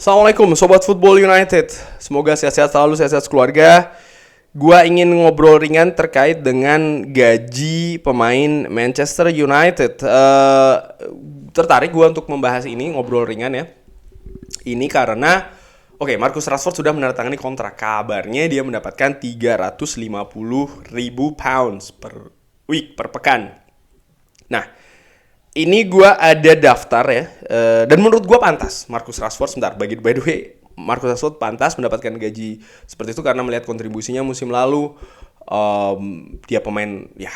Assalamualaikum Sobat Football United. Semoga sehat-sehat selalu, sehat-sehat keluarga. Gua ingin ngobrol ringan terkait dengan gaji pemain Manchester United. Tertarik gua untuk membahas ini, ngobrol ringan ya. Ini karena Marcus Rashford sudah menandatangani kontrak. Kabarnya dia mendapatkan 350.000 pounds per week, per pekan. Nah, ini gue ada daftar ya, dan menurut gue pantas Marcus Rashford. By the way, Marcus Rashford pantas mendapatkan gaji seperti itu karena melihat kontribusinya musim lalu. Dia pemain ya,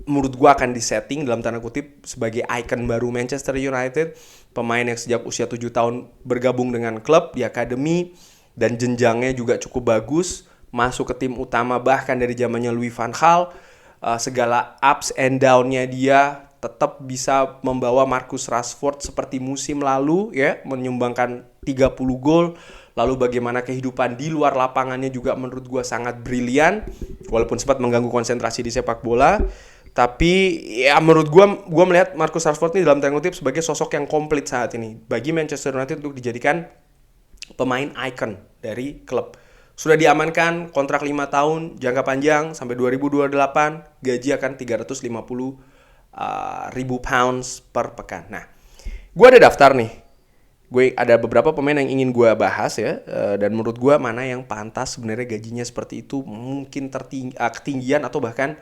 menurut gue akan disetting dalam tanda kutip sebagai ikon baru Manchester United. Pemain yang sejak usia 7 tahun bergabung dengan klub di akademi, dan jenjangnya juga cukup bagus, masuk ke tim utama bahkan dari zamannya Louis van Gaal. Segala ups and down-nya dia tetap bisa membawa Marcus Rashford seperti musim lalu ya, menyumbangkan 30 gol. Lalu bagaimana kehidupan di luar lapangannya juga menurut gue sangat brilian, walaupun sempat mengganggu konsentrasi di sepak bola. Tapi ya menurut gue melihat Marcus Rashford ini dalam tanda kutip sebagai sosok yang komplit saat ini bagi Manchester United untuk dijadikan pemain icon dari klub. Sudah diamankan kontrak 5 tahun jangka panjang sampai 2028, gaji akan 350.000 pounds per pekan. Nah, gue ada daftar nih. Gue ada beberapa pemain yang ingin gue bahas ya, dan menurut gue mana yang pantas sebenarnya gajinya seperti itu, mungkin ketinggian atau bahkan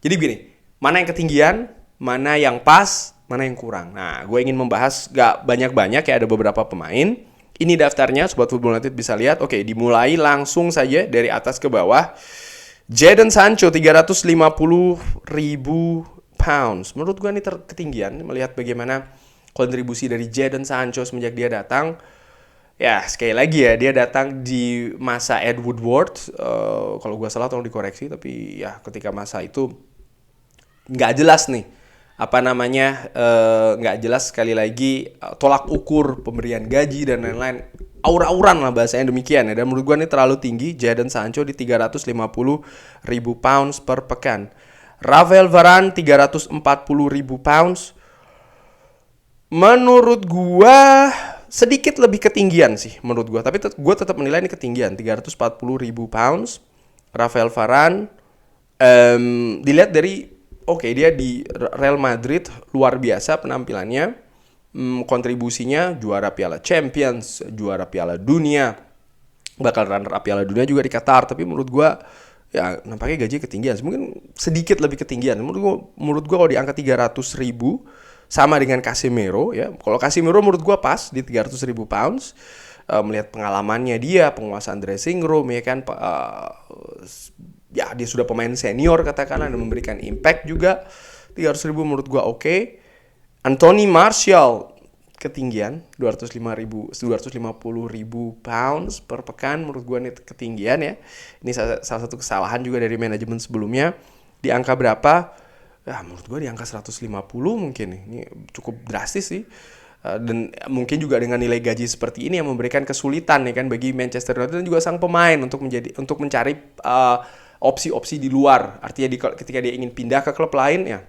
jadi begini, mana yang ketinggian, mana yang pas, mana yang kurang. Nah, gue ingin membahas gak banyak-banyak ya, ada beberapa pemain. Ini daftarnya, Sobat Football United bisa lihat. Oke, dimulai langsung saja dari atas ke bawah. Jadon Sancho 350.000 pounds. Menurut gue ini ketinggian melihat bagaimana kontribusi dari Jadon Sancho semenjak dia datang. Ya, sekali lagi ya, dia datang di masa Ed Woodward. Kalau gue salah tolong dikoreksi, tapi ya ketika masa itu nggak jelas nih. Nggak jelas sekali lagi tolak ukur pemberian gaji dan lain-lain. Aura-auran lah bahasanya demikian ya. Dan menurut gue ini terlalu tinggi. Jadon Sancho di 350.000 pounds per pekan. Rafael Varane 340.000 pounds. Menurut gua sedikit lebih ketinggian sih menurut gua, tapi gua tetap menilai ini ketinggian 340.000 pounds. Rafael Varane dilihat dari dia di Real Madrid luar biasa penampilannya, kontribusinya juara Piala Champions, juara Piala Dunia, bakal runner up Piala Dunia juga di Qatar. Tapi menurut gua ya nampaknya gaji ketinggian, mungkin sedikit lebih ketinggian. Menurut gua kalau di angka 300.000 sama dengan Casemiro ya. Kalau Casemiro menurut gua pas di 300.000 pounds, melihat pengalamannya dia, penguasaan dressing room ya kan, ya dia sudah pemain senior katakanlah dan memberikan impact juga. 300.000 menurut gua oke. Anthony Martial ketinggian 250.000 pounds per pekan, menurut gue ini ketinggian ya. Ini salah satu kesalahan juga dari manajemen sebelumnya. Di angka berapa? Ya menurut gue di angka 150 mungkin nih. Ini cukup drastis sih. Dan mungkin juga dengan nilai gaji seperti ini yang memberikan kesulitan ya kan bagi Manchester United dan juga sang pemain untuk mencari opsi-opsi di luar. Artinya ketika dia ingin pindah ke klub lain ya,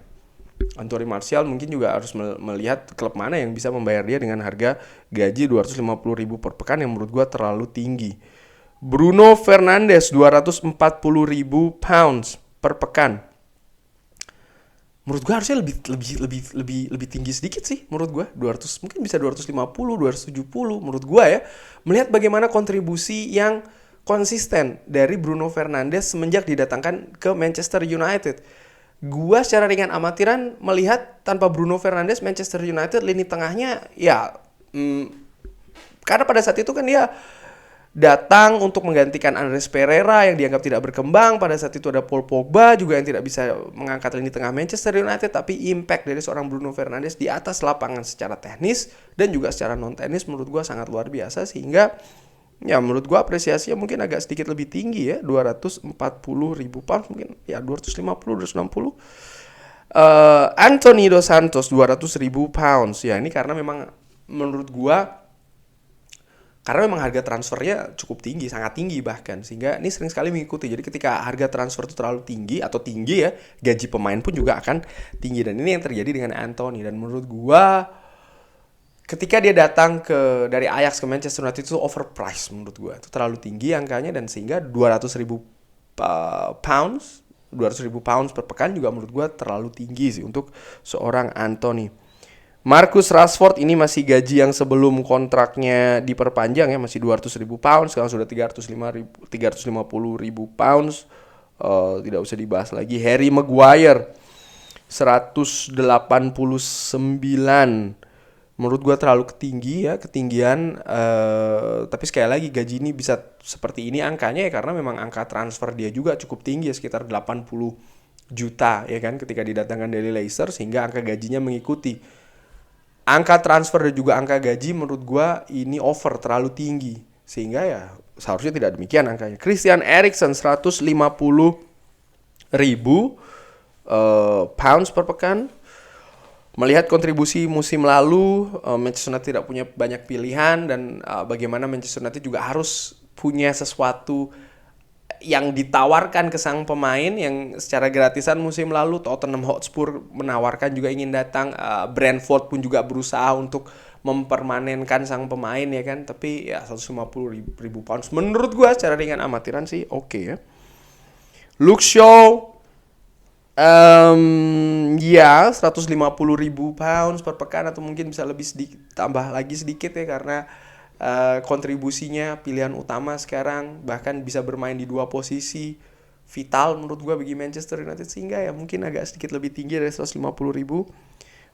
Anthony Martial mungkin juga harus melihat klub mana yang bisa membayar dia dengan harga gaji 250.000 per pekan yang menurut gue terlalu tinggi. Bruno Fernandes 240.000 pounds per pekan. Menurut gue harusnya lebih tinggi sedikit sih menurut gue. 200 mungkin bisa 250, 270 menurut gue ya. Melihat bagaimana kontribusi yang konsisten dari Bruno Fernandes semenjak didatangkan ke Manchester United. Gua secara ringan amatiran melihat tanpa Bruno Fernandes Manchester United lini tengahnya ya karena pada saat itu kan dia datang untuk menggantikan Andreas Pereira yang dianggap tidak berkembang. Pada saat itu ada Paul Pogba juga yang tidak bisa mengangkat lini tengah Manchester United, tapi impact dari seorang Bruno Fernandes di atas lapangan secara teknis dan juga secara non teknis menurut gua sangat luar biasa, sehingga ya menurut gue apresiasinya mungkin agak sedikit lebih tinggi ya, 240.000 pounds mungkin ya 250, 260. Anthony Dos Santos 200.000 pounds ya, ini karena memang menurut gue harga transfernya cukup tinggi, sangat tinggi bahkan, sehingga ini sering sekali mengikuti. Jadi ketika harga transfer itu terlalu tinggi atau tinggi ya, gaji pemain pun juga akan tinggi, dan ini yang terjadi dengan Anthony. Dan menurut gue ketika dia datang dari Ajax ke Manchester United itu overpriced menurut gue. Itu terlalu tinggi angkanya dan sehingga 200 ribu pounds per pekan juga menurut gue terlalu tinggi sih untuk seorang Anthony. Marcus Rashford ini masih gaji yang sebelum kontraknya diperpanjang ya, masih 200 ribu pounds, sekarang sudah 350 ribu pounds. Tidak usah dibahas lagi. Harry Maguire 189, menurut gue terlalu ketinggian. Tapi sekali lagi gaji ini bisa seperti ini angkanya ya karena memang angka transfer dia juga cukup tinggi ya, sekitar 80 juta ya kan ketika didatangkan dari Leicester, sehingga angka gajinya mengikuti. Angka transfer dan juga angka gaji menurut gue ini over, terlalu tinggi, sehingga ya seharusnya tidak demikian angkanya. Christian Eriksen 150 ribu pounds per pekan. Melihat kontribusi musim lalu, Manchester United tidak punya banyak pilihan dan bagaimana Manchester United juga harus punya sesuatu yang ditawarkan ke sang pemain yang secara gratisan musim lalu. Tottenham Hotspur menawarkan juga ingin datang, Brentford pun juga berusaha untuk mempermanenkan sang pemain ya kan, tapi ya 150 ribu pounds menurut gue secara ringan amatiran sih oke ya. Luke Shaw ya 150 ribu pounds per pekan, atau mungkin bisa lebih tambah lagi sedikit ya karena kontribusinya pilihan utama sekarang, bahkan bisa bermain di dua posisi vital menurut gue bagi Manchester United, sehingga ya mungkin agak sedikit lebih tinggi dari 150 ribu.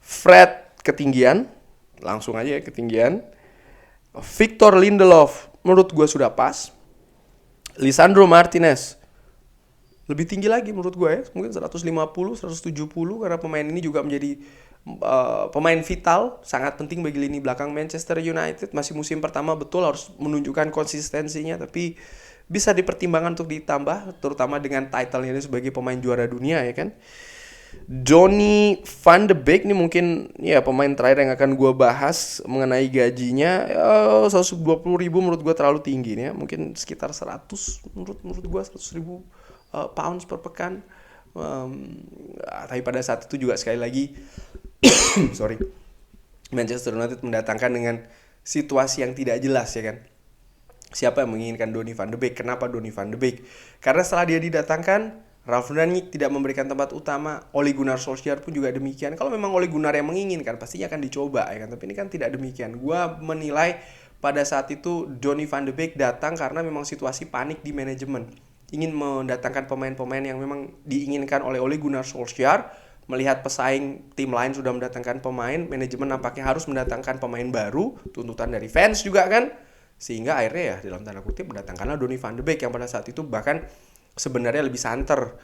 Fred ketinggian, langsung aja ya ketinggian. Victor Lindelof menurut gue sudah pas. Lisandro Martinez lebih tinggi lagi menurut gue ya, mungkin 150, 170, karena pemain ini juga menjadi pemain vital, sangat penting bagi lini belakang Manchester United. Masih musim pertama, betul harus menunjukkan konsistensinya, tapi bisa dipertimbangkan untuk ditambah, terutama dengan title ini sebagai pemain juara dunia ya kan. Donny van de Beek ini mungkin ya pemain terakhir yang akan gue bahas mengenai gajinya. 120 ribu menurut gue terlalu tinggi nih ya, mungkin sekitar 100 menurut gue 100 ribu pounds per pekan. Tapi pada saat itu juga sekali lagi Manchester United mendatangkan dengan situasi yang tidak jelas ya kan. Siapa yang menginginkan Donny van de Beek? Kenapa Donny van de Beek? Karena setelah dia didatangkan, Ralf Rangnick tidak memberikan tempat utama. Ole Gunnar Solskjaer pun juga demikian. Kalau memang Ole Gunnar yang menginginkan, pastinya akan dicoba ya kan. Tapi ini kan tidak demikian. Gua menilai pada saat itu Donny van de Beek datang karena memang situasi panik di manajemen. Ingin mendatangkan pemain-pemain yang memang diinginkan oleh Ole Gunnar Solskjaer. Melihat pesaing tim lain sudah mendatangkan pemain, manajemen nampaknya harus mendatangkan pemain baru. Tuntutan dari fans juga kan. Sehingga akhirnya ya dalam tanda kutip mendatangkanlah Donny van de Beek yang pada saat itu bahkan sebenarnya lebih santer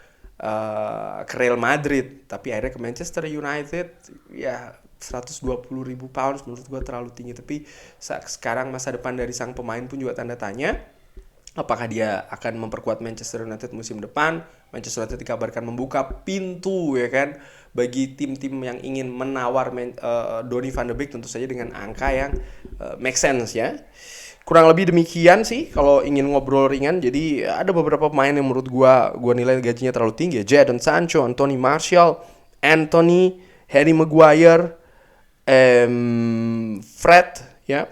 ke Real Madrid, tapi akhirnya ke Manchester United. Ya 120 ribu pounds menurut gue terlalu tinggi. Tapi sekarang masa depan dari sang pemain pun juga tanda tanya. Apakah dia akan memperkuat Manchester United musim depan? Manchester United dikabarkan membuka pintu ya kan bagi tim-tim yang ingin menawar Donny van de Beek, tentu saja dengan angka yang make sense ya. Kurang lebih demikian sih kalau ingin ngobrol ringan. Jadi ada beberapa pemain yang menurut gua nilai gajinya terlalu tinggi ya. Jadon Sancho, Anthony Martial, Anthony, Harry Maguire, Fred ya,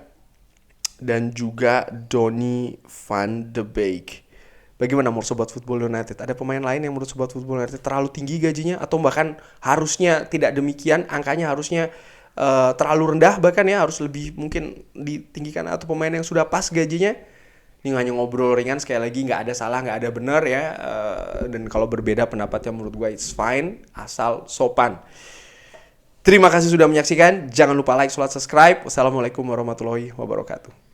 dan juga Donny van de Beek. Bagaimana menurut Sobat Football United? Ada pemain lain yang menurut Sobat Football United terlalu tinggi gajinya, atau bahkan harusnya tidak demikian, angkanya harusnya terlalu rendah, bahkan ya harus lebih mungkin ditinggikan, atau pemain yang sudah pas gajinya? Ini hanya ngobrol ringan, sekali lagi nggak ada salah, nggak ada benar ya. Dan kalau berbeda pendapatnya menurut gue it's fine, asal sopan. Terima kasih sudah menyaksikan. Jangan lupa like, subscribe. Wassalamualaikum warahmatullahi wabarakatuh.